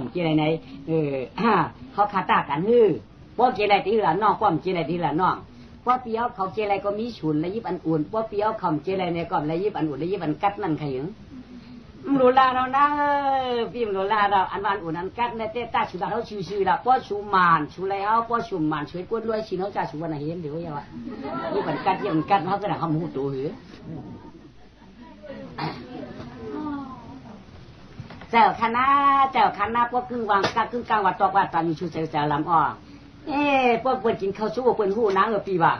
ำเจไรในเขาคาตากันฮื้อป้อเจไรที่หลานน้องป้อมเจไรที่หลานน้องป้อเปียวเขาเจไรก็มีฉุนและยิบอันอุ่นป้อเปียวคำเจไรในก่อนและยิบอันอุ่นและยิบอันกัดนั่นขยึงโรลาเรานะพี่โรลาเราอันวันอุ่นอันกัดในเตต้าชุดเราชิวๆละป้อชูมานชูไรเอาป้อชูมานช่วยกวนด้วยชินเขาจะชูวันไหนเห็นเดี๋ยวยังวะยิบอันกัดยิบอันกัดเขาก็ได้เขาหมูตัวหือเจ้าคณะพวกครึ่งวางครึ่งกลางวัดตอกวัดตอนมีชูเซลลำอ้อพวกเปิดกินข้าวชู้เปิดหูน้ำปีบ่า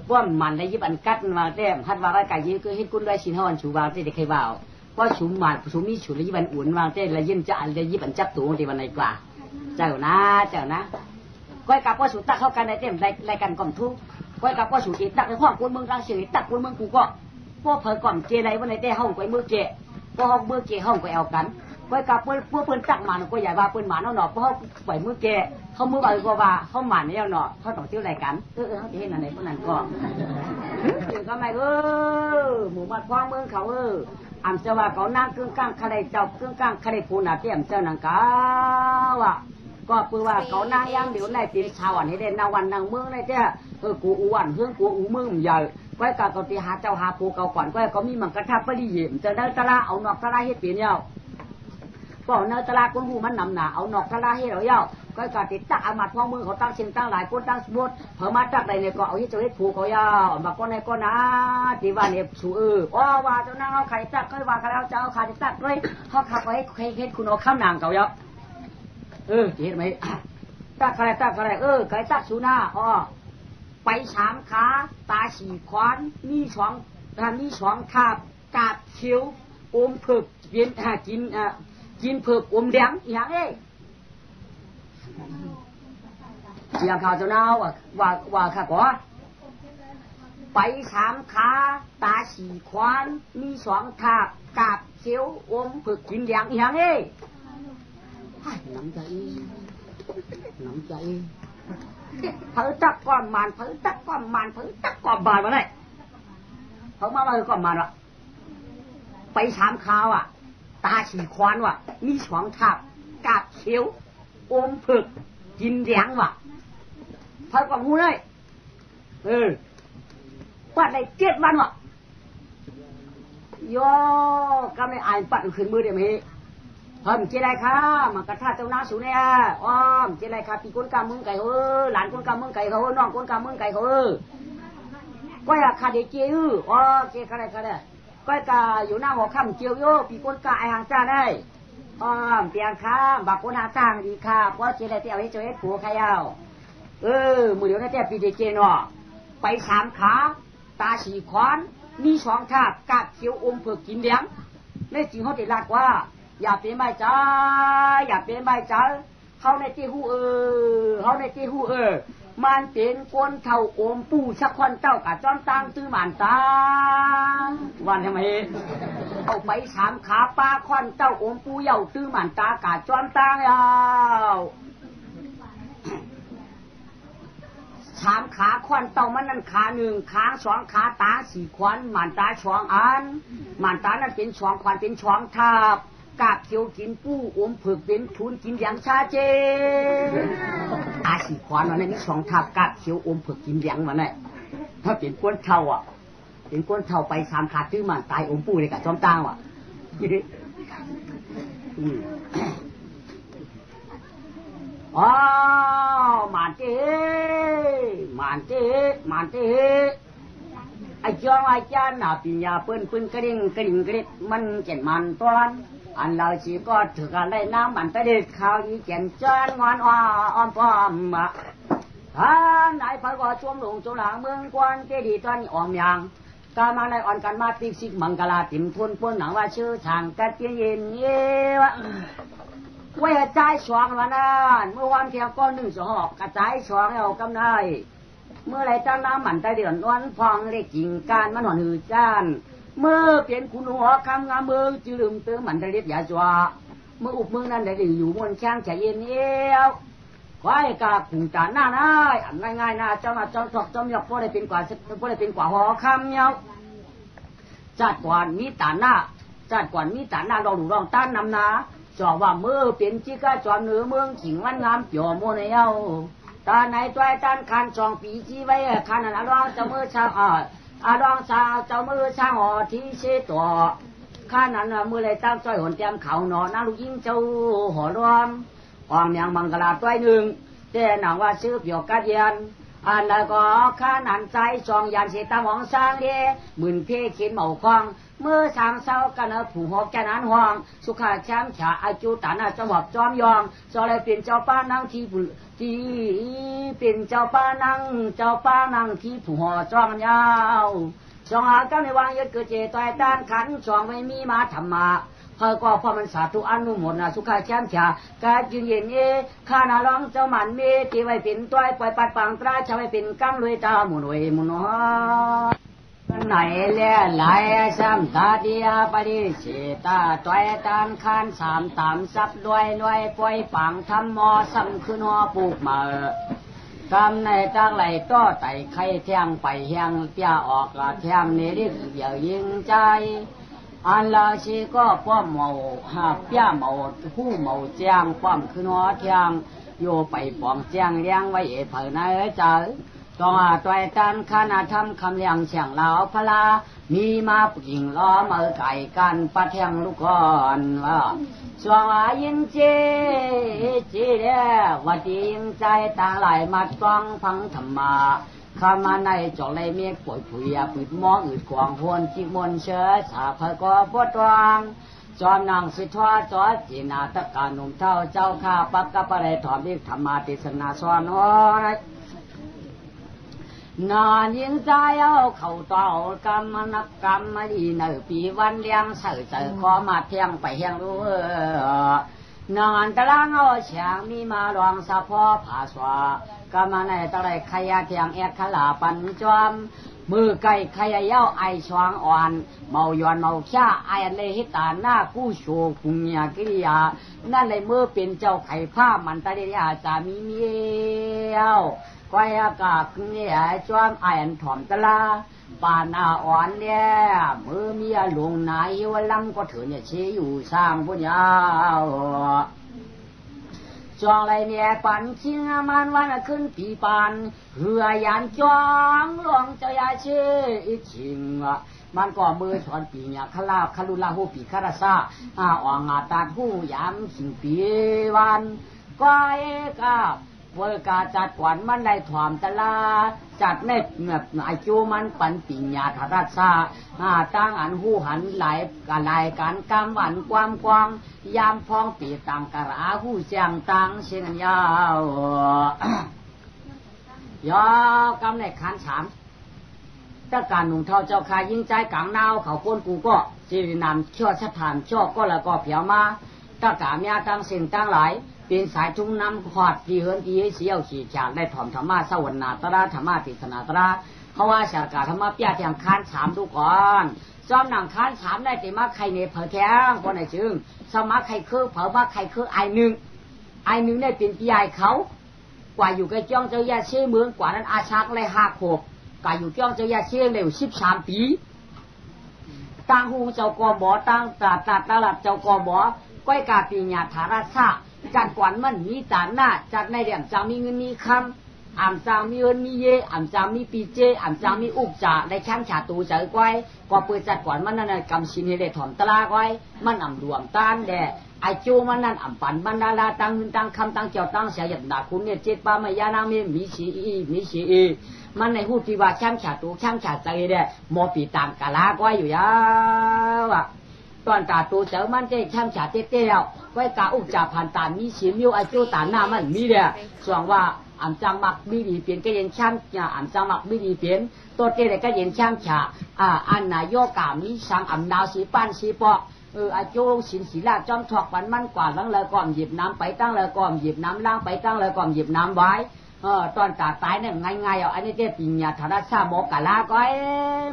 ป้อมมันได้ยิบอันกัดมาแต้มพัดว่าไก่ยื้อคือให้กุ้นด้วยชินฮอนชูวางที่เด็กใครบ่าวเพราะชุมมันชุมมีฉุนได้ยิบอันอุ่นวางที่ละยินจะอันได้ยิบอันจับตัวที่วันไหนกว่าเจ้านะก้อยกับพ่อฉุนตักเข้ากันในเต็มรายการก่อมทุกก้อยกับพ่อฉุนอีตักในห้องคนเมืองรังเสียตักคนเมืองกูก็พ่อเผยก่อมเจไรวันไหนเต้ห้องก้อยมือเจพอห้องมือเกะห้องก็เอากันไว้กับเพื่อนตักมันก็ใหญ่ว่าเพื่อนหมาเนาะเนาะเพราะเขาปล่อยมือเกะเขามือบ่อยก็ว่าเขาหมันเนี่ยเนาะเขาต้องเที่ยวอะไรกันเขาจะเห็นอะไรพวกนั้นก็ก็ไม่หมู่บ้านคว้างเมืองเขาอันเจ้าว่าเขานั่งกึ่งกลางคาได้เจ้ากึ่งกลางคาได้ปูนาเตี้ยมเจ้านังกาว่ะก็คือว่าเขานั่งย่างเดี๋ยวในปีชาวอันให้ได้นางวันนางเมืองในเจ้ากูอ้วนเฮืองกูอู้มึงใหญ่ก้อยกากตีหาเจ้าหาปูเก่าก่อนก้อยก็มีมังกรทับปริยิมจะเนื้อตะลาเอานอกตะลาเฮ็ดเปลี่ยนเย้าก็เนื้อตะลาคนหูมันนำหนาเอานอกตะลาเฮ็ดเอาเย้าก้อยกาติดตักอามัดพ่อมือเขาตั้งเชียงตั้งหลายคนตั้งสมุดเพิ่มมาตักใดเนี่ยก็เอาเฮ็ดเจ้าเฮ็ดผูเขาเย้ามาก้อนในก้อนนะที่ว่าเนี่ยชูว่าเจ้านางเอาไข่ตักก้อยว่าเขาแล้วเจ้าไข่ตักเลยเขาขับไปเฮ็ดคุณเอาข้ามนางเก่าเย้าเห็นไหมตักอะไรไก่ตักสูน่าไป3 ขาตา4 ขวานมี2 คาบกาบเขียวอมเผือกกินเผือกอมแดงอย่างอย่างข่าวเจ้าหน้าว่าค่ะก็ไป3 ขาตา4 ขวานมี2 คาบกาบเขียวอมเผือกกินแดงอย่างน้ำใจเพิ่งตักก้อนมันมาเลยเขามาก้อนมันวะไป3 ขาวตา4 ขวานวะมี2 คาบกาบเขียวอมเผือกกินแดงวะเพิ่งกับหูเลยปัดได้7 วันวะโย่ก็ไม่อ่านปัดขึ้นมือเดี๋ยวนี้เจไรค่ะมันกระทาเจ้าหน้าสูเนี่ยเจไรค่ะปีก้นกาเมืองไก่หลานก้นกาเมืองไก่เขาน้องก้นกาเมืองไก่เขาก็อยากขาดเจียวเจียอะไรก็ได้ก็อยากอยู่หน้าหัวค่ำเจียวโย่ปีก้นกาไอหางจ้าได้เปียงค่ะบักก้นหาจ้างดีค่ะเพราะเจไรเตี้ยไว้เจอให้ผัวใครเอามือเดียวนั่นเตี้ยปีเจเนาะไป3 ขาตา4 ขวานมี2 คาบกาบเขียวอมเผือกกินเลี้ยงในจริงเขาติดลักว่าอย่าเป็นใบจ้าเขาในที่หูมันเป็นก้นเท่าโอมปูชักควันเจ้ากะจ้อมตังตื้อหมันตาวันทำไมเอาไป3 ขาปลาควันเจ้าโอมปูเหย่าตื้อหมันตากะจ้อมตังเอา3 ขาควันเต่ามันนั่นขา1 ขา2 ขาตา4 ขวานหมันตา2 อันหมันตานั่นเป็น2 ขวานเป็น2 ทับกาบเขียวกินปูอมเผือกเป็นทุนกินอย่างชาเจตา4 ขวานวันนั้นมี2 ทับกาบเขียวอมเผือกกินอย่างวันนั้นถ้าเป็นก้นเท่าเป็นก้นเท่าไป3 ขาตื้อหมันตายอมปูเลยกับจอมตางมันเต้ไอ้จ้าหน้าปิญญาเปิ้นกระดิ่งมันเจ็ดมันตอนอันเราชีก็ถือกันได้น้ำมันตะเด็ดข้าวอีเจ็นจานงอนอ้อมป้อมนายพระก็ช่วงหลงหลังเมืองกวนเจดีตอนนี้อ่อมยังกามาในอ่อนกันมาติสิกมังกลาติมทุนป้นหนังว่าชื่อทางกัดเย็นวะไว้ใจสวงวันนั้นเมื่อวันเที่ยวก้อน1 2 6กระจายสวงเอากำไรเมื่อไรตั้งน้ำมันใจเดือดร้อนพองเล็กกิ่งการมันหอนหือจ้านเมื่อเปลี่ยนคุณหัวคำงามมือจืลืมเติมมันได้เรียบยาจวาเมื่ออุบมือนั้นได้อยู่บนแข้งแฉเย็นเอวขอให้กาขุ่นจานหน้าได้อันง่ายๆนะเจ้าหน้าเจ้าถกจอมหยอกพอได้เป็นกว่าหอคำเยาจัดก่อนมีตาหน้าเราหลูรองต้านนำนา จอว่ามือเป็นจิกาจอมเหนือเมืองขิงวันงามเปียวโมเนียวตาไหนตัวตันคันจองปีจีไว้คันนั้นร้องเจ้ามือช่างร้องชาเจ้ามือช่างที่เชตัวข้านั้นมือเลยตั้งจ้อยหนเตรียมเขาหนอนาลูกยิงเจ้าหัวรวมออมยังมังกรตัวหนึ่งแต่หนังว่าซื้อเปียวกัดเย็นอันแล้วก็ข้านั้นใจจองยันเสตามองสร้างเดมื่นเพ่เข็นเหมาคองเมื่อสางเศร้ากันผู้หอกแกนั้นห่วงสุขาแชมป์ฉาอาจุตันจังหวัดจอมยองจอเลยเป็นเจ้าป้านั่งที่เป็นเจ้าป้านั่งที่ผู้หอจอมยาวจองหากันในวางยึดเกิดเจต่อยต้านขันจองไม่มีมาธรรมะเพอก็พอมันสาธุอนุโมทนาสุขาแชมป์ฉากายืนเย็นข้านาร้องเจ้ามันเมตีไว้เป็นต้อยปล่อยปัดปังตราชาไว้เป็นกำลุยตาหมุนเวมุนไหนเล่ไหลซ้ำตาเดียปฏิเสตาต้อยตานคานสามตามซับด้วยปล่อยปังทำมอซ้ำขึ้นหัวปลูกมากำในตั้งไหลก็ไต่ไข่เที่ยงไปเฮียงเปียออกละเที่ยงนี่ริบเดียวยิงใจอันละชีก็ป้อมเมาหาเปียเมาผู้เมาแจ้งป้อมขึ้นหัวเที่ยงโยไปป้องแจ้งเลี้ยงไว้เผยในใจต้องตัวตันขณะทำคำเลี้ยงเสียงเหล่าพลามีมาปิ่งล้อมือไก่กันปะเทียงลูกก่อนว่าสวงยินเจเดวัดยิงใจต่างหลายมาต้องฟังธรรมะข้ามาในจอกเลยเมียป่วยผุยปิดมองอึดขวางพวนจิกมนเชื้อสาพก็ปวดวางจอมนางสิทวาจอจีนาตะการหนุ่มเท่าเจ้าข้าปักกะปะไรถอมดิธรรมาติสนาสอนนานยิงใจเอาเข้าต่อกรรมนักกรรมมาดีเนอปีวันเลี้ยงเสือขอมาเที่ยงไปเฮียงรู้นานตะลังเอาเฉียงมีมาลองสะพอผาสวากรรมในตะไรขยะเที่ยงเอ็ดขลาปันจอมมือไก่ขยะเย้าไอชวางอ่อนเมาย้อนเมาขี้ไอเลยหิตาหน้ากู้โชกุญญากิริยานั่นเลยมือเป็นเจ้าไข่ผ้ามันตะเดียจามีเมียวก้อยอากาศเนี่ยจอมไออันถ่อมตะลาปานาอ่อนเนี่ยมือเมียหลวงนายวันลำก็ถือเนี่ยเชี่ยอยู่สร้างพุญญาจองไรเนี่ยปันชิงมันวันขึ้นปีปานเรือยานจองหลวงเจ้ายาเชื่ออีชิงมันก็มือถอนปีเนี่ยขลาบขลุลาหูปีคาราซาอ่างตาหูยามสิงปีวันก้อยกับเวกาจัดกวนมันได้ถ่อมตะลาจัดในแบบไอจูมันปันปิญญาธราชาตั้งอันหูหันหลายการกำหวันความกวางยามพองปีต่างกระอาหูเสียงตังเชียงยาวยอกำในขันฉามถ้าการหนุ่มเท่าเจ้าคายยิ่งใจกลางนาวเขาก้นกูก็จีนำชั่วชะถานชั่วก็แล้วก็เผียวมาถ้ากาเมียตั้งสิ่งตั้งหลายเป็นสายทุ่งน้ำขอดที่เฮิรนที่เสียวขี่ฉากได้ถ่อมธรรมะสวรรณาตระธรรมะติสนาตระเพราะว่าฉากาธรรมะเปียเทียงคันฉามทุกคนจอมหนังคันฉามได้แต่มาใครเนี่ยเผยแท้งคนไหนจึงสมัครใครคือเผยว่าใครคือไอหนึ่งได้เป็นปีใหญ่เขากว่าอยู่กับจ้องเจ้าแย่เชี่ยเมืองกว่านั้นอาชักเลยหักหกกว่าอยู่จ้องเจ้าแย่เชี่ยเร็ว13 ปีตั้งหูเจ้ากอบ่ตั้งตลาดเจ้ากอบ่ก้อยกาปีญาธาราชาจัดกวนมันมีตาหน้าจัดในเดี่ยมจามีเงินมีคำอ่ำจางมีเงินมีเย่อ่ำจางมีปีเจอ่ำจางมีอุกจ่าได้แชมป์ฉาตูเจอก้อยก็เปิดจัดกวนมันนั่นกำชินให้ได้ถ่อมตลาก้อยมันอ่ำรวมต้านแด่ไอจูมันนั่นอ่ำปันบรรดาลาตั้งเงินตั้งคำตั้งเจ้าตั้งเสียหยัดดาคุณเนี่ย7 ปามายานามีชีมันในหูที่ว่าแชมป์ฉาตูแชมป์ฉาใจเด่หมอปีต่างกะลาก้อยอยู่ยาวอ่ะตอนตาตูเจอมันจะช่างฉาเตี้ยวไว้กาอุจจาผ่านตามีเสียมิวไอจูตาหน้ามันมีเดียส่วนว่าอ่ำจังมักมีดีเปลี่ยนก็เย็นช่างอ่ำจังมักมีดีเปลี่ยนตัวเตี้ยก็เย็นช่างฉาอันนายโยกามีช่างอ่ำดาวสีปั้นสีปอกไอจูสินสีลาจอมถอกมันกว่าตั้งเลยก่อมหยิบน้ำไปตั้งเลยก่อมหยิบน้ำล้างไปตั้งเลยก่อมหยิบน้ำไว้ตอนตาตายเนี่ยง่ายๆเอาอันนี้เตี้ยปิญญาธาราชาโมกะลาก้อย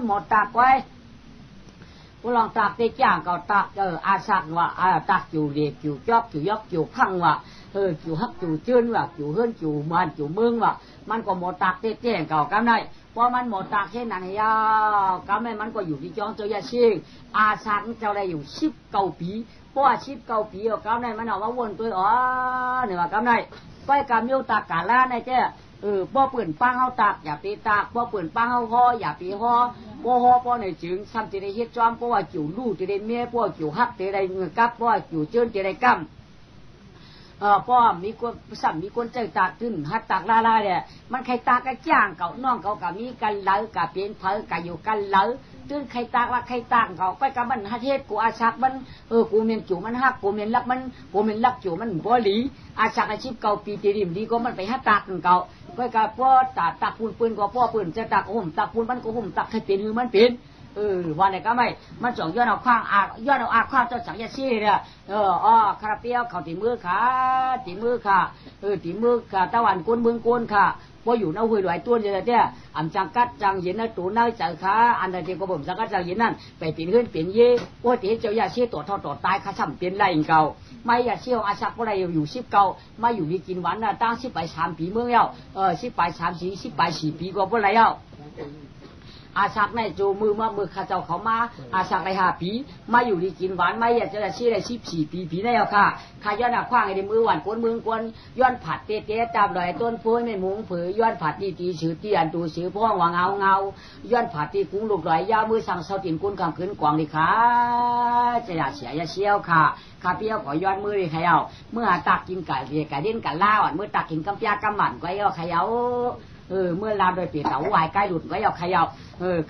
หมดตาก้อยกูลองตักได้จ้างก็ตักอาสักว่าตักอยู่เด็กอยู่จอบอยู่ยกอยู่พังว่าอยู่ฮักอยู่เจือนว่าอยู่เฮือนอยู่มันอยู่เมืองว่ามันก็หมดตักได้แจ้งเก่ากำไรเพราะมันหมดตักแค่นั้นยากำไรมันก็อยู่ที่จ้องเจ้าย่าเชิงอาสักเจ้าได้อยู่19 ปี ป้อชิบเกาปีเอากำในมันเอาว่าวนตัวอ๋อเนี่ยว่ากำในก้อยกำโยตากกาล่าในเจ้ป้อปืนปังเฮาตากอย่าปีตากป้อปืนปังเฮาห่ออย่าปีห่อป้อห่อป้อในจึงซ้ำจะได้เฮ็ดจอมป้อว่าจิ๋วลู่จะได้เมียป้อจิ๋วฮักจะได้เงินกับป้อจิ๋วเจิ้นจะได้กำป้อมีคนซ้ำมีคนใจตากขึ้นฮัดตากล่าเนี่ยมันใครตากก็จ้างเก่าน้องเก่ากับมีกันเล้ากะเปลี่ยนเผอกับอยู่กันเล้าตื่นใครตากว่าใครตากเขาไปกับมันฮัดเฮ็ดกูอาชักมันกูเมียนจิ๋วมันฮักกูเมียนรักมันกูเมียนรักจิ๋วมันบ่หลีอาชักอาชีพเก่าปีตีริมดีก็มันไปฮัดตากเก่าก็กับป้อตากปูนปืนก็ป้อปืนจะตากห่มตากปูนมันก็ห่มตากให้เป็นมันเป็นวันไหนก็ไม่มันจ่องย้อนเอาข้างย้อนเอาข้างเจ้าสังยาชีเนี่ยคาราเปียวเขาตีมือขาตีมือค่ะตีมือค่ะตะวันก้นเมืองก้นค่ะพออยู่ในห้วยหลายตัวเนี่ยอันจังกัดจังเย็นนะตัวน้อยจังขาอันใดที่ก็บ่มจังกัดจังเย็นนั่นไปเปลี่ยนเฮือนเปลี่ยนเย่โอ้ตีเจ้ายาชีตัวทอดตัวตายข้าช่ำเปลี่ยนไรเก่าไม่ยาชีของอาชักอะไรอยู่10เก่าไม่อยู่มีกินหวานน่ะตั้ง10ไป3ปีเมืองแล้ว10ไป3 4 10ไป4ปีก็บ่ไรแล้วอาชักในจูมือข้าเจ้าเขามาอาชักใน5ปีมาอยู่ดีกินหวานไม่อยากจะชี้ได้14ปีปีได้แล้วค่ะข้าย้อนคว้างไอ้มือหวานก้นมือกวนย้อนผัดเตะตามดอยต้นโพยไม่มุงเผยย้อนผัดตีชื่อตีอันตูชื่อพ่องวางเงาย้อนผัดตีกุ้งลูกดอยยามือสั่งเสาตินกุนกำขึ้นกวางดีค่ะจะอยากเสียยาเชี่ยวค่ะข้าเปี้ยวขอย้อนมือเลยใครเอาเมื่อตักกินไก่เบียไก่เด่นไก่ล่าอ่ะเมื่อตักกินกำปยากำหมันก็เอาใครเอาเมื่อลามโดยเปลี่ยนเสาวายใกล้หลุดไว้เอาใครเอา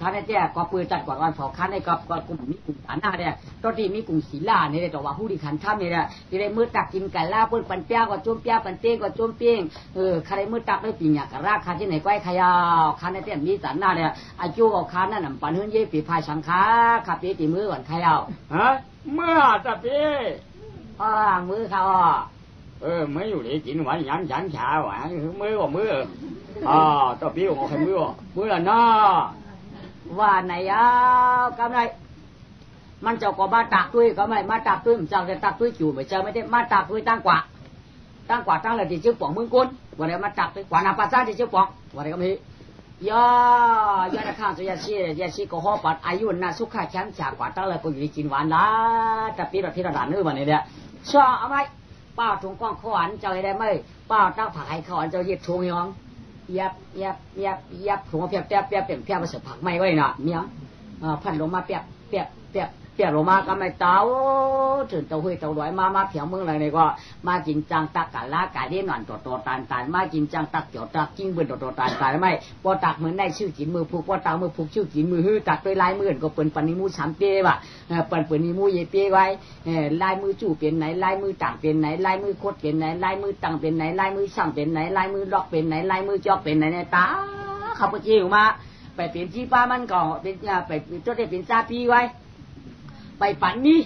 ข้าในแจ้ก็ปืนจัดก่อนวันเผาข้าในก็กลุ่มมีกลุ่มฐานหน้าเนี่ยตอนที่มีกลุ่มศิลาเนี่ยแต่ว่าผู้ที่ขันข้ามเนี่ยที่ได้มือตักกินไก่ล่าเปิ้นปันเปียก็จุ่มเปียปันเต้ก็จุ่มเปียงข้าได้มือตักได้ปีหยากระราข้าที่ไหนก็ให้ใครเอาข้าในแจ้มีฐานหน้าเนี่ยอายุเอาข้านั่นปันเฮือนเย่ปีพายสังขาข้าปีตีมือก่อนใครเอาเมื่อจะปีมือเขาไม่อยู่ดีกินหวานยันชาหวานมือก็มือต่อปีก็ใครมือน่ะว่าไหนกำไรมันเจ้าก็มาตักด้วยก็ไม่มาตักด้วยมันเจ้าจะตักด้วยจู่ไม่เจอไม่ได้มาตักด้วยตั้งกว่าตั้งเลยที่ชื่อป๋องเมืองกุนวันนี้มาตักด้วยกว่านาปัสสาที่ชื่อป๋องวันนี้ก็มีย่อนะข้างจะยาชีก็ห่อปัดอายุน่ะสุขะแข็งจากกว่าตั้งเลยก็อยู่กินหวานละแต่ปีละที่ระดับนึงวันนี้เนี่ยชอบเอาไหมป้าถุงกล้องขวานเจ้าได้ไหมป้าตั้งผักให้ขวานเจ้าเย็บถุงยองยับถุงเปียบมาเสือผักไม่ไว้น่ะเนี่ยพันลงมาเปียบลงมาก็ไม่เต้าถึงเต้าห้วยเต้าลอยมาเพียงเมืองอะไรนี่ก็มากินจังตักกะลากะเด่นหน่อนตัวตานมากินจังตักเกี่ยวตักกิ้งเบิ่นตัวตานไม่พอตักเหมือนได้ชื่อกินมือผูกพอตักมือผูกชื่อกินมือฮื้อตักด้วยลายมือก็เปิ้นปันนิมูสามเปี้ยว่ะเปิ้นนิมูเยเปี้ยไว้ลายมือจู่เป็นไหนลายมือต่างเป็นไหนลายมือโคตรเป็นไหนลายมือต่างเป็นไหนลายมือสั่งเป็นไหนลายมือล็อกเป็นไหนลายมือจอกเป็นไหนเนี่ยตาขับไปจิ้วมาไปเปลี่ยนที่ป้ามันก่อนเป็นไปจดได้เป็นซาปีไว้ไปปันนี้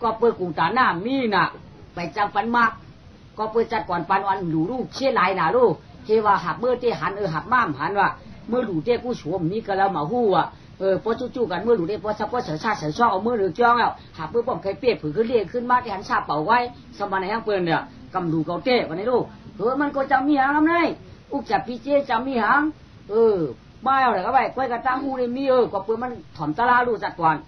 ก็เปิดกรุงตาหน้ามีน่ะไปจังปันมากก็เปิดจัดก่อนปันวันหลูลูกเชี่ยหลายน่ะลูกเทว่าหักเมื่อเตหันหักม้ามหันว่าเมื่อหลูเตกู้ชวมนี่ก็แล้วมาหู้อ่ะพอจู่ๆกันเมื่อหลูเตพอซับพอเสือชาเสือช่อเอามือหรือจ้องแล้วหักเมื่อป้อมใครเปียกผืนขึ้นเรียกขึ้นมาที่หันชาเป่าไว้สมบัติในห้างเปิลเนี่ยกำดูเกาเต้วันนี้ลูกมันก็จะมีหางทำไงอุกจับพี่เจจะมีหางบ้าอะไรก็ไปก้อยกระตั้งหูเลยมีก็เปิดมันถ่อมตะลาลูจัดก่อน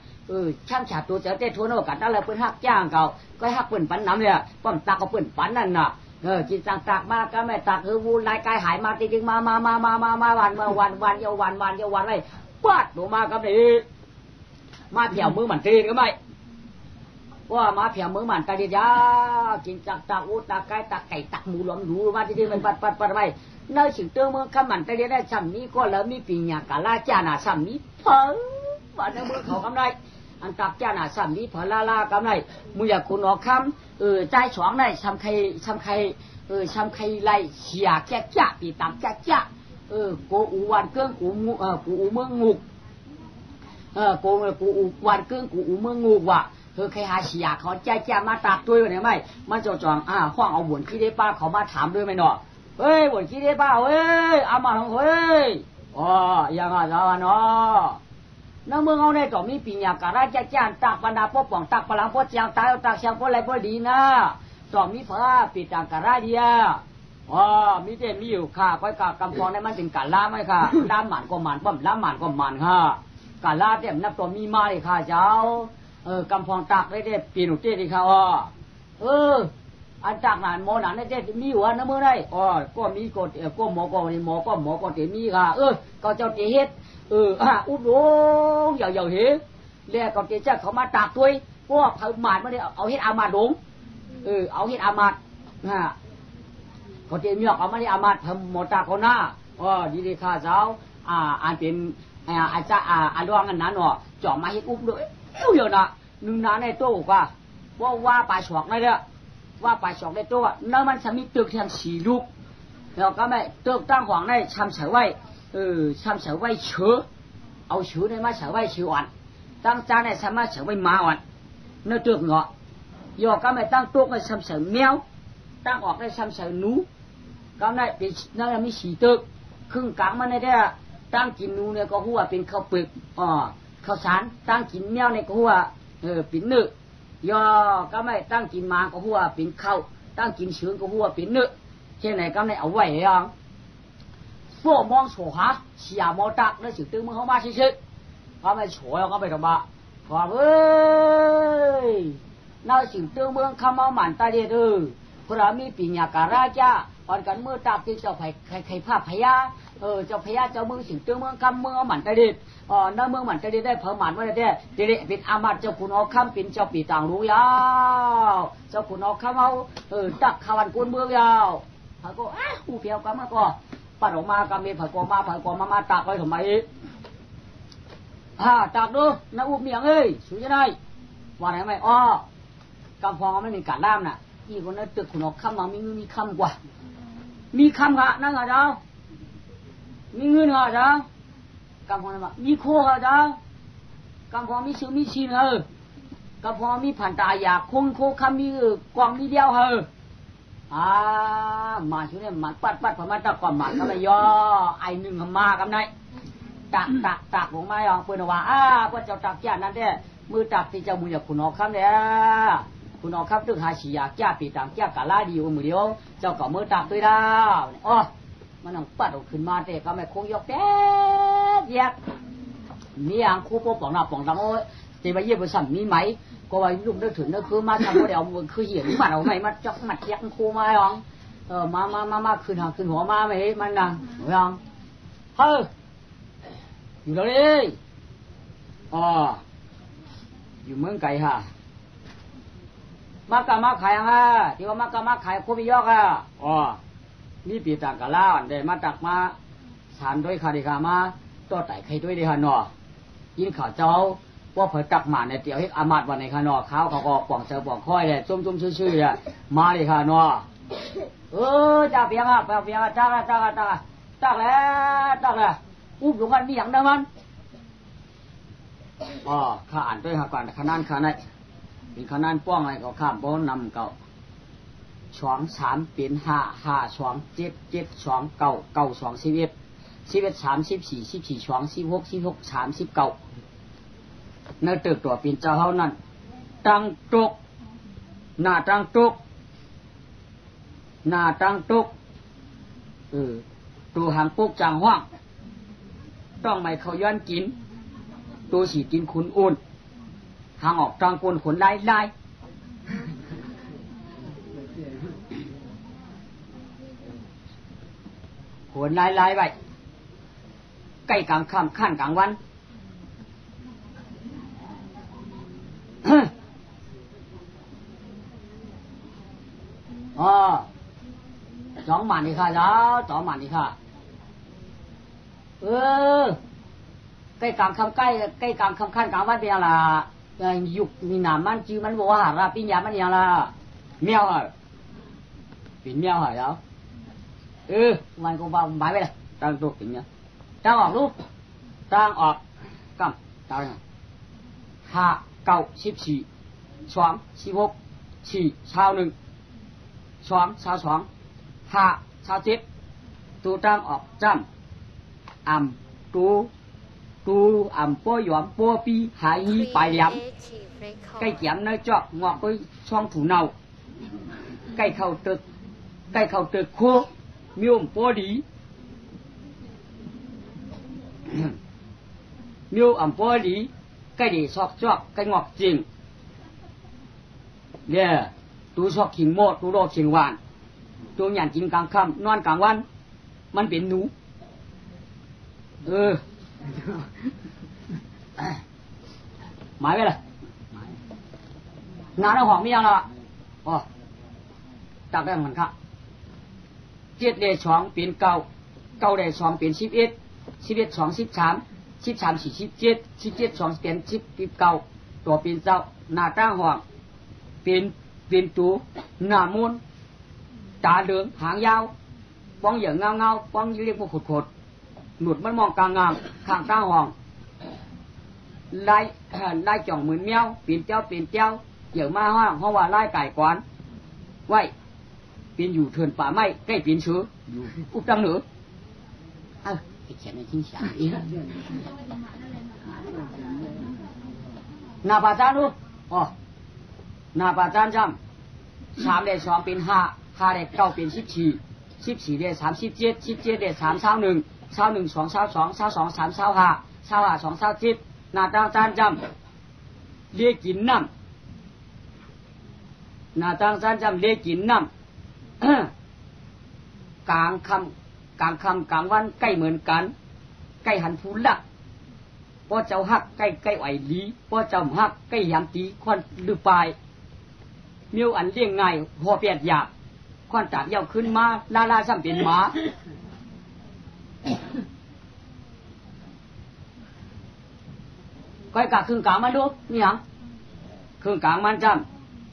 ช่างฉาบตัวเจ้าเต้ทวนเอากันนั่นแหละเปิ้นฮักจ้างเก่าก็ฮักเปิ้นปันน้ำเนี่ยป้อมตักก็เปิ้นปันนั่นน่ะกินตักมาก็ไม่ตักวูลายกายหายมาติงมาวันเยาวันไว้ปาดลงมาก็ได้มาเผียวมือมันตีก็ไม่ว่ามาเผียวมือมันตาดีจ้ากินตักอูตักไก่ตักไก่ตักหมูหลอมดูมาที่มันปัดไปเนื้อฉิงเตื้อมือข้ามันตาดีได้ซ้ำนี้ก็แล้วมีปีญากะลาจ้าหน้าซ้ำนี้เพิ่งว่าเนื้อมือเขากำไรอันตักจ้าหน้าซ้ำนี้พอลากำไรมืออยากคุณออกคำใจฉองได้ช้ำใครไล่เฉียแจ๊ะปีตามจ๊ะโกอูวันเกื้องกูอูเมืองงูโกอูวันเกื้องกูอูเมืองงูว่ะใครหาเฉียเขาจ๊ะมาตักด้วยเนี่ยไหมมันจองห้องเอาบ่นขี้ได้ป้าเขามาถามด้วยไหมเนาะเฮ้ยบ่นขี้ได้ป้าเฮ้ยเอามาของเฮ้ยยังอ่ะจ้าเนาะน้าเมืองเอาในต่อมีปีญากะราจ๊ะตักบรรดาพ่อป่องตักพลังพ่อเจียงตายตักเชียงพ่ออะไรพ่อดีนะต่อมีพระปีจังกะราเดียมีเจมีอยู่ค่ะก้อยกะกำพองในมันเป็นกะล่าไหมค่ะล้ามหมันก็หมันป้อมล้ามหมันก็หมันค่ะกะล่าเต็มนับตัวมีมาเลยค่ะเจ้า กำพองตักได้ปีนุเต้ที่เขาอันตักหนานหมอหนานได้มีหัวน้ำมือได้ก็มีกดก็หมอก็นี่หมอก็เตมีค่ะก็เจ้าเตเฮ็ดอุบลงอย่าเฮ็ดแล้วก็เตจ้าเขามาตักด้วยพวกเผาหมาดมาได้เอาเฮ็ดอามาดลงเอาเฮ็ดอามาดก็เตมีเอามาได้อามาดทำหมอตักเขาหน้าดีๆค่ะเจ้าอันเป็นอาจารย์อันดวงอันนั้นจ่อมาเฮ็ดอุบด้วยเดี๋ยวนะนึงนาในโต๊ะก็ว่าปลาฉอกนั่นแหละว่าปลาฉอกในโต๊ะนั่นมันจะมีตึกทาง4ลูกแล้วก็ไม่ตึกตั้งขวางในชำเฉยไว้ชำเฉยไว้เชื้อเอาเชื้อในมาเฉยไว้เชื้ออ่อนตั้งจานในสามารถเฉยไว้มาอ่อนนั่นตึกเงาะยอก็ไม่ตั้งโต๊ะในชำเฉยแมวตั้งออกในชำเฉยหนูก็ในเป็นนั่นมี4ตึกครึ่งกลางมันได้ตั้งกินหนูเนี่ยก็หัวเป็นข้าวเปลือกข้าวสารตั้งกินแมวในก็หัวเป็นเนื้อยอก็ไม่ตั้งกินมาก็หัวเป็นข้าวตั้งกินเชื้อก็หัวเป็นเนื้อเช่นไหนก็ไม่เอาไว้ยังพวกมองโฉฮะเสียมอตักแล้วสิตึงมึงเข้ามาชิก็ไม่โฉแล้วก็ไม่ทำบ้าพอเว้ยน่าสิตึงเมืองคำเอาหมันตาเดือพระมีปิญญาการาจ้าอ่อนกันเมื่อตักที่เจ้าใครภาพพญาเจ้าพญาเจ้าเมืองสิงตึงเมืองคำเมืองเอาหมันตาเดือน้าเมืองหมันตาเดือได้เพิ่มหมันไว้ได้เดือเป็นอามาตย์เจ้าคุณเอาคำเป็นเจ้าปีต่างรู้ยาวเจ้าคุณเอาคำเอาตักขวันกุนเมืองยาวพระก็ผู้เพียวกันมาก็ปัดออกมาก็มีพระก็มาตักไว้ทำไมตักดูน้าอุ้มเมียงเอ้ยสุยได้ว่าไหนไหมกำพองไม่มีการล่ามน่ะอีคนนั้นตึกคุณเอาคำมามีคำกว่ามีคำกะนั่งเหรอเจ้ามีเงินเหรอเจ้ากำพองนั่นว่ามีโคเหรอเจ้ากำพองมีชื่อมีชีนกำพองมีผ่านตาอยากคงโคคำมีกวางมีเดียวมาช่วยเนี่ยมันปัดพม่าตะก่อนมันก็เลยย่อไอหนึ่งมากันไหนตักผมมาอย่างเปิดว่าพระเจ้าตักแก่นั่นเด้มือตักที่เจ้ามือจากคุณออกคำเนี่ยคุณออกคำตึกหาฉียาแก่ปีต่างแก่กะลาดีอยู่มือเดียวเจ้าก็มือตักด้วยดาวมันนั่งปัดออกขึ้นมาเด้ก็ไม่คงยกแป๊บแยกมีอย่างคู่โป๊ะป่องหน้าป่องตาโอ้เดี๋ยวไปเยี่ยมไปสั่งมีไหมก็ว่าลูกนึกถึงนั่นคือมาทำก็เดี๋ยวคือเหี้ยนี่มันเอาไหมมาจับมัดแยกคู่มาหรอมาขึ้นหางขึ้นหัวมาไหมมันนั่งยังอยู่ตรงนี้อยู่เมืองไก่มากะมาขายที่ว่ามากะมาขายโคบิยอกนี่ปีต่างกะล่าเดี๋ยวมาตักมาสานด้วยคาดิกามาต่อไต่ใครด้วยดีฮะเนาะยินข่าวเจ้าว่าเผยตักหมาในเตี๋ยวเฮ็ดอามาดวันในคาเนาะเขาก็ป่องเสือป่องค่อยเลยจุ่มชื่อมาเลยค่ะเนาะจ่าเปียงตักแล้วอุ้มลงกันมีอย่างเดิมมันข้าอ่านด้วยก่อนขนานเป็นขนานป้องอะไรก็ข้ามป้องนำเก่าช่อง3เป็น5ช่อง7ช่อง9ช่อง11 34ช่อง16 39ในตึกตัวเป็นเจ้าเท่านั้นตั้งตกหน้าตั้งตกตัวหางปุ๊กจางห้างต้องไม่เขาย้อนกินตัวสีกินขุนอุ่นหางออกทางปนขนได้ขนลายไปใกล้กลางค่ำขั้นกลางวันสองหมันนี่ค่ะเจ้า2 หมันนี่ค่ะใกล้กลางคำใกล้กลางคำขั้นกลางวันเป็นอะไรยุคมีหนามมันจื้อมันบอกว่าราปิญญามันอย่างละเมียวปิ่นเมียวแล้วมันก็ว่าหมายไปเลยตั้งตัวปิ่นเนี่ยตั้งออกลูกตั้งออกกำตั้ง5 9 14ช่อง164ชาว1ช่องชาว2 5ชาว7ตัวตั้งออกจ้ำตูป้อยอมป้อปีหายหีปลายแหลมใกล้แก้มnơiเจาะงอกด้วยช่องถูเนาใกล้เข้าตึกโคมิวมป้อดีมิวป้อดีใกล้ดีซอกใกล้งอกจริง เนี่ยตูชอบขิงโมดตูรอเชียงหวานตัวหยานกินกลางค่ำนอนกลางวันมันเป็นหนูหมายไว้เลยงานเอาหอมไม่ยังละอ๋อตักได้เหมือนครับ7 ได้2เป็น9 9ได้2เป็น11 11 2 13 13 4 17 17 2เป็น19ตัวเป็นเจ้าหน้าตั้งห้องเป็นตูหน้ามนตาเหลืองหางยาวป้องเหยื่อเงาป้องเรียกพวกขดหนุดมันมองกลางงามข้างตั้งห้องไล่จ่องเหมือนแมวเป็นเจ้าเหยื่อมาห้องเพราะว่าไล่ไก่กวนไว้เป็นอยู่เถินป่าไม้ใกล้เป็นเชื้ออยู่อุบตังเหนือไปเขียนในทิ้งฉางอีกนาปาจานดูอ๋อนาปาจานจำ3 ได้2เป็น5 5 ได้9เป็น14 14 ได้37 17 ได้3 21 21 2 22 22 3 25 25 2 27นาตาจานจำเรียกกินน้ำนาตาจานจำเรียกกินน้ำกลางค่ำกลางวันใกล้เหมือนกันใกล้หันฟูละพ่อเจ้าหักใกล้ไหวลีพ่อเจ้าหักใกล้ยามตีควันดื้อปลายเมียวอันเลี้ยงง่ายพอเปียดหยาบควันจากเย้าขึ้นมาลาซ้ำเป็นหมาก้อยกะครึ่งกลางมันดูนี่หยังครึ่งกลางมันจำ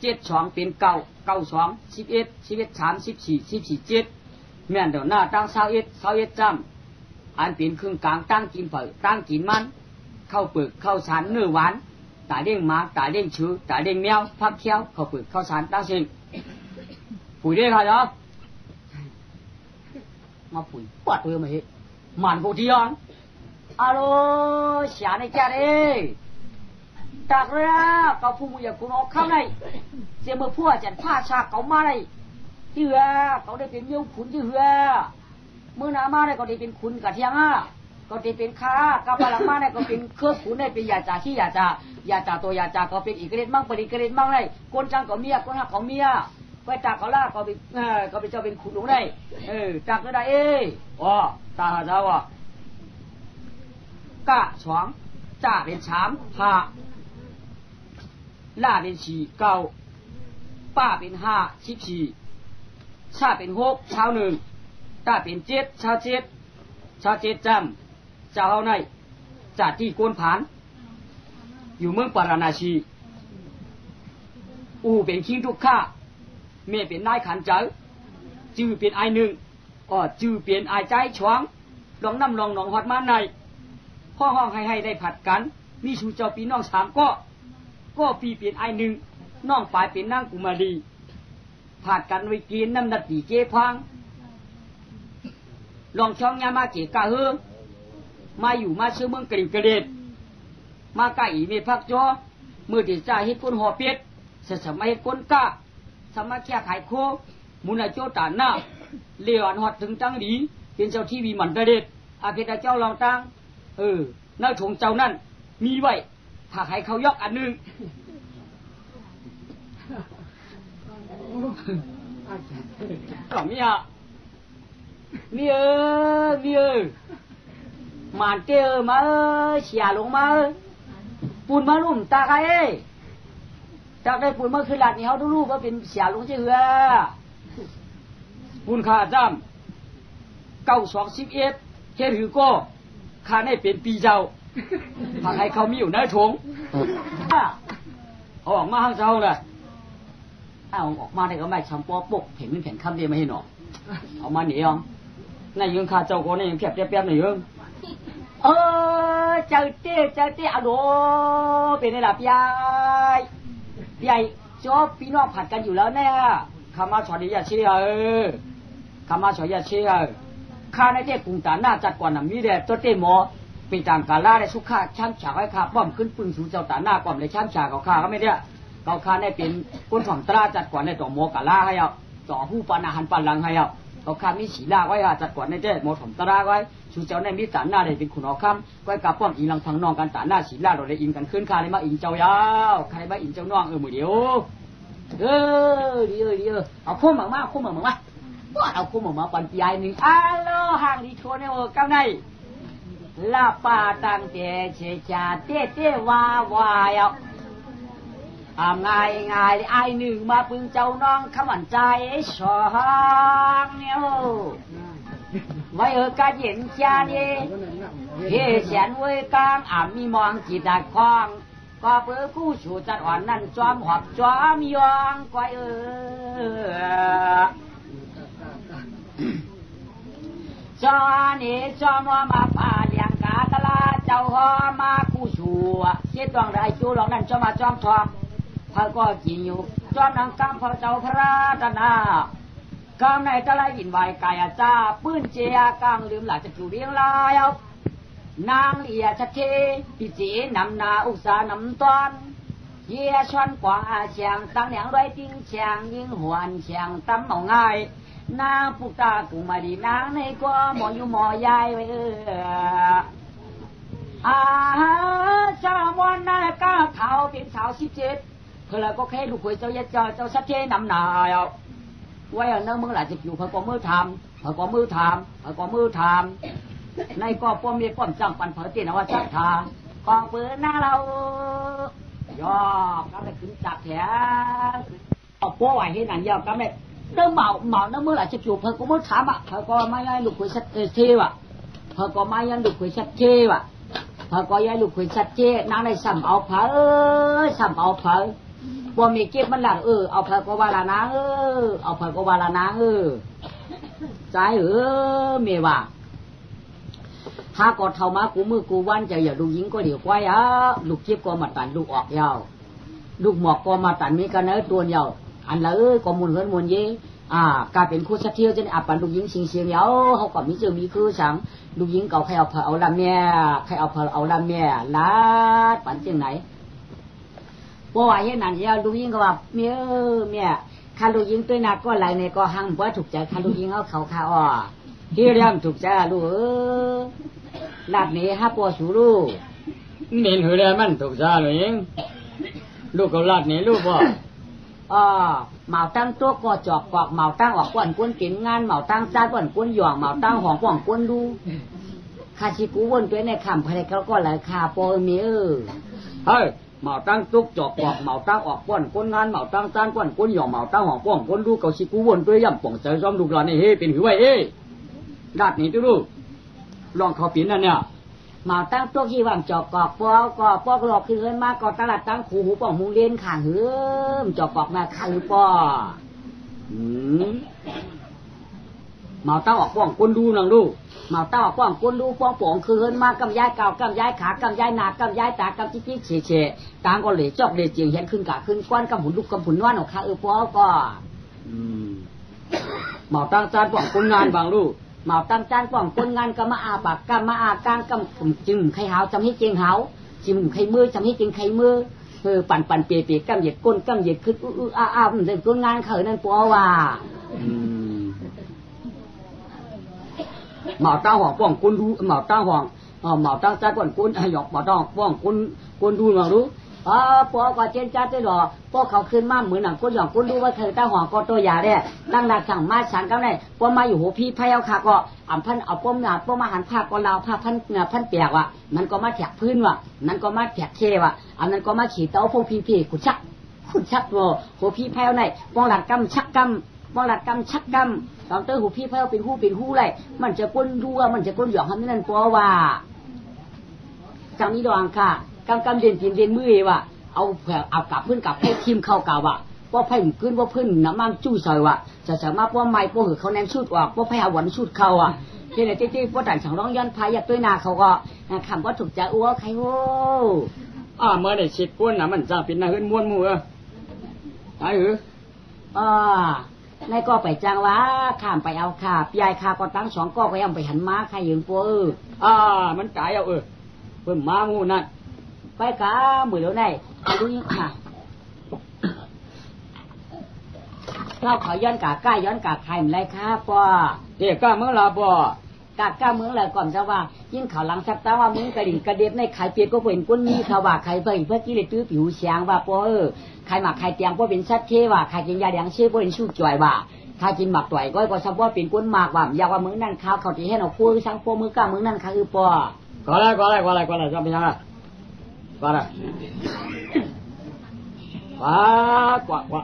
7 2เป็น9 9 2 11 11 3 14 14 7แม่นเดี๋ยวหน้าตั้ง21จำอันเป็นครึ่งกลางตั้งกินเผยตั้งกินมันเข้าปึกเข้าสารเนื้อหวานตาเด้งหมาตาเด้งชื้อตาเด้งแมวพักเคี้ยวเข้าปึกเข้าสารตั้งสิ่งปุ๋ยได้ค่ะจ๊ะมาปุ๋ยปวดเลยมาเฮ้มันกูที่ย้อนอะโลเสียในแก่เด้ตักเลยก็ผู้มืออยากคุณออกข้ามในเสียมือพวกจันผ้าชาเขามาในที่เหือเขาได้เป็นเยี่ยวขุนที่เหือเมื่อนามาได้ก็ได้เป็นขุนกับเทียงก็ได้เป็นค้ากับพลังมาได้ก็เป็นเครือขุนได้เป็นยาจ่าที่ยาจ่าตัวยาจ่าก็เป็นอีกเรนมั่งปริกเรนมั่งได้คนจังก็เมียคนหักก็เมียไปตักเขาล่าก็เป็นเจ้าเป็นขุนหลวงได้ตักก็ได้อ๋อตาเจ้าอ่ะก้า2จ่าเป็น3 5ล่าเป็น4 9ป้าเป็น5 14ชาเป็น6ชาว1ตาเป็น7ชาว7จำเจ้าในจากที่โกนผานอยู่เมืองปาราณสีเป็นคิงทุกข้าเมียเป็นนายขันเจ้าจื้อเป็นไอหนึ่งจื้อเป็นไอใจช้องลองน้ำลองหนองหอดมาในข้อห้องให้ได้ผัดกันมีชูเจ้าปีน้อง3ก็ปีเป็นไอหนึ่งน้องปลายเป็นนางกุมารีผัดกันไว้กินน้ำดัดตีเจ๊พังลองช่องยามาเกะกะเฮือมาอยู่มาเชื่อเมืองกลิ่นกระเด็ดมาไก่เมพักจอมือที่จ่าให้คนหอเป็ดสมัยคนกะสมัยแค่ขายโคมุนโจตาหน้าเลี้ยนหอดถึงจังดีเป็นเจ้าที่วีมันกระเด็ดอาเพดเจ้าลองตังหน้าถงเจ้านั่นมีไว้ถ้าใครเขายกอันนึงก็มีมันเจอมาเสียลงมาปูนมาลุ่มตาใครจากได้ปูนมาขึ้นหลัดนี่เขาดูรูปว่าเป็นเสียลงเชื่อปูนขาจำ9 2 11เฮ็ดหือก็ขาได้เป็นปีเจ้าถ้าใครเขามีอยู่ในถงเอาออกมาห้างเจ้าเลยเอาออกมาได้ก็ไม่ชำปอปกเห็นเป็นแผ่นคำเดียวไม่ให้หนอเอามาเหนียวในยืนขาเจ้าก็ในยังแคบแป๊บๆหน่อยยืนเจ้าเตี้ยเอาโดเป็นไงล่ะพี่ใหญ่ชอบพี่น้องผัดกันอยู่แล้วแน่คำมาสอนอย่าเชื่อคำมาสอนอย่าเชื่อข้าในเจ้กรุงตาหน้าจัดกว่าน่ะมีแต่ตัวเต้หมอเป็นต่างกาล่าได้สุขาช่างฉากให้ข้าป้อมขึ้นปึ้งสู่เจ้าตาหน้าป้อมเลยช่างฉากเขาข้าก็ไม่ได้เขาข้าได้เป็นคนฝั่งตราจัดกว่าในต่อหมอกาล่าให้เอาต่อผู้ปานาหันปันลังให้เอาเขาข้ามีศีลาไว้จัดกว่าในเจ้หมอฝั่งตราไว้สู่เจ้าในมีตาหน้าได้เป็นขุนอคำไว้กับป้อมอิงลังทางนองกันตาหน้าศีลาเราได้อิงกันขึ้นข้าได้มาอิงเจ้ายาวข้าได้มาอิงเจ้าน้องมือเดียว điเอาคุ้มมาคุ้มมาว่าเอาคุ้มมาปันปีหนึ่งอ้าวห่างดีโชว์ในโอกาสไหนลาป่าตั้งแต่เชจาเต้เต้วาวายง่ายไอหนึ่งมาปึงเจ้าน้องขมันใจสองเนี่ยไว้กะเย็นจานี่เฮเสียนไว้กลางมีมองจิตตะคองก็เพื่อกู้สู่จัดอ่อนนั่นจอมหอบจอมยองก้อยจอนี่จอมมาป่าเลี้ยงกาตลาเจ้าหอมากู้สู่เสียตองได้จูหลอกนั่นจอมมาจอมทองพระก็กินอยู่จอมนางกำพระเจ้าพระดานากำในตะไลยินไหวกายจ้าปื้นเจียกลางลืมหลักจะถูเรียงลายนางเลียชัดเทปีจีนำนาอุษานำตอนเยี่ยชวนกว่าเชียงตั้งเหนียงด้วยติ้งเชียงยิงหวนเชียงตั้มเอาง่ายนางปุกตากุมาดีนางในก็หมออยู่หมอยายไว้ชาวมวนนาก้าเท้าเป็นสาว17เพื่อก็แค่ลูกหวยเจ้าเชัดเทนำนาไว้เนื้อมือหลายจะอยู่พระกมือทำพระกมือทำในก็ป้อมมีป้อมจังปันเผอตีนว่าจักทากองปืนหน้าเราย่อก็ได้ขึ้นจับแถวเอาป้อไหวให้หนังยาวก็ได้เนื้อเมาเนื้อมือหลายจะอยู่พระกมือทำพระก็ไม่ยังลูกหวยชัดเทวะพระก็ไม่ยังลูกหวยชัดเทวะพระก็ยังลูกหวยชัดเจนางได้สัมเอาเผอบ่มีเก็บมันหลังเอาเผากวาลานาเอาเผากวาลานาใจเมียว่าหากอดเท่ามากูมือกูวันจะอย่าดูยิงก็เดี๋ยวไว้ลูกเก็บก็มาตันลูกออกยาวลูกหมอกก็มาตันมีกันเนื้อตัวยาวอันละก็มุนเฮิรนมุนเย่กลายเป็นคู่ชัดเที่ยวจนอับปันลูกยิงเสียงยาวเขาก็มีเจอมีคือสังลูกยิงเก่าใครเอาเผาเอาลำเมียใครเอาเผาเอาลำเมียลาดปันเจียงไหนเพราะว่าเห็นนั่นยาวลูกยิงก็ว่าเมียข้าลูกยิงตัวหนักก็ไหลในก็หังว่าถูกใจข้าลูกยิงเอาเขาขาที่เรื่องถูกใจลูกลาดนี้ฮับปอสูลูกเน้นหือได้มันถูกใจหรือยังลูกก็ลาดนี้ลูกบ่เหมาตั้งตัวก็จอกกอกเหมาตั้งออกก้นก้นกินงานเหมาตั้งจ้าก้นก้นหย่องเหมาตั้งห่องก้นดูคาชิกูวนตัวในคำภายในเขาก็หลายคาโปมีเฮ้ยเหมาตั้งตุกจอกกอกเหมาตั้งออกก้นงานเหมาตั้งจ้าก้นหย่องเหมาตั้งห่องก้นดูเขาชิกูวนตัวย่ำป่องใจซ้อมลูกหลานในเฮ้เป็นหือไว้ลาดนี้ตัวลูกลองเขาปีนนั่นเนี่ยมาตั้งตัวที่วางจอกกอกปอกหลอกคือเงินมาก็ตลาดตั้งขู่หูป่องมุงเล่นข่างหืมจอกกอกมาข่างหือป่อมาตั้งออกป้องก้นดูนังดูมาตั้งออกป้องก้นดูป้องป่องคือเงินมากำย้ายเก่ากำย้ายขากำย้ายหนากำย้ายตากำจิ๊กเฉะกลางก็เหล่จอกเหล่เจียงเห็นขึ้นกะขึ้นก้อนกำหุ่นลูกกำหุ่นว่านออกข้าป้อก็มาตั้งจานป้องคนงานบางลูกมาตั้งจานป้องคนงานก็มาอาปากกำมาอากางกำจึงไข่หาวจำให้เจียงหาวจิ้มไข่มือจำให้เจียงไข่มือปั่นเปียกำเหยียดก้นกำเหยียดขึ้นมันเป็นคนงานเขยนั่นป้อว่าหมาตั้งห่องป้องก้นดูหมาตั้งห่องหมาตั้งจานป้องก้นหยอกหมาตั้งป้องก้นดูมารู้ป้อก็เจนจ้าได้หรอป้อเขาขึ้นมาเหมือนหนังก้นหยองก้นดูว่าเธอตั้งห่องก็ตัวยาเนี่ยตั้งดักสั่งมาฉันก็ได้ป้อมาอยู่หัวพี่พายเอาขาก็พันเอาป้อมหนาป้อมาหันผ้าก็ลาวผ้าพันเปียกว่ะมันก็มาแถกพื้นว่ะนั้นก็มาแถกเคว่ะอันนั้นก็มาขี่เต้าพวกพี่ขุดชักตัวหัวพี่พายเอาไหนป้องหลักกำชักกำป้องหลักกำชักกำตอนเตอหัวพี่พายเอาเป็นหู้ไรมันจะก้นดูมันจะก้นหยองทำนั่นป้อว่าจังนี้ดองค่ะกำเด่นเด่นมือว่ะเอากับพื้นกับให้ทีมเข้ากับว่ะป้อไผ่ขึ้นว่าพื้นน้ำมันจู้ใส่ว่ะจะสามารถป้อไม้ป้อหือเขาแนมชุดออกป้อไผ่เอาหวันชุดเข้าอ่ะเจเนเต้ป้อต่างฉังร้องย้อนพายยัดด้วยนาเขาก็คำว่าถูกใจอ้วใครโว้เมื่อได้ชิดก้นนะมันจะเป็นนาขึ้นม้วนมือไอ้หืในก็ไปจังวะข้ามไปเอาขาปยายขาก็ตั้ง2ก็ไปเอาไปหันม้าใครยืนป้อมันกายเอาเพิ่มม้ามูนั่นไปกะมือเดี๋ยวไหนดูยิ่งค่ะเราขอย้อนกะใกล้ย้อนกะใครมันไรครับป้อเด็กก้าเมื่อลาป้อ กะก้าเมืองแล้วก่อนจะว่ายิ่งข่าวหลังสักตาว่ามึงกระดิ่งกระเด็บในไข่เปียกก็เป็นก้นมีเขาว่าไข่เพื่อกี้เลยตื้อผิวเสียงว่าปอไข่หมักไข่เตียงก็เป็นสัตว์เทว่าไข่กินยาเลี้ยงเชื่อก็เป็นชู้จ่อยว่าไข่กินหมักต่อยก็ซับว่าเป็นก้นหมากว่าอยากว่ามึงนั่นข้าวเขาที่ให้เราพูดช่างพวกมือก้ามึงนั่นค่ะคือปอก็แล้วจะเป็นยังไงก็แล้วกว่า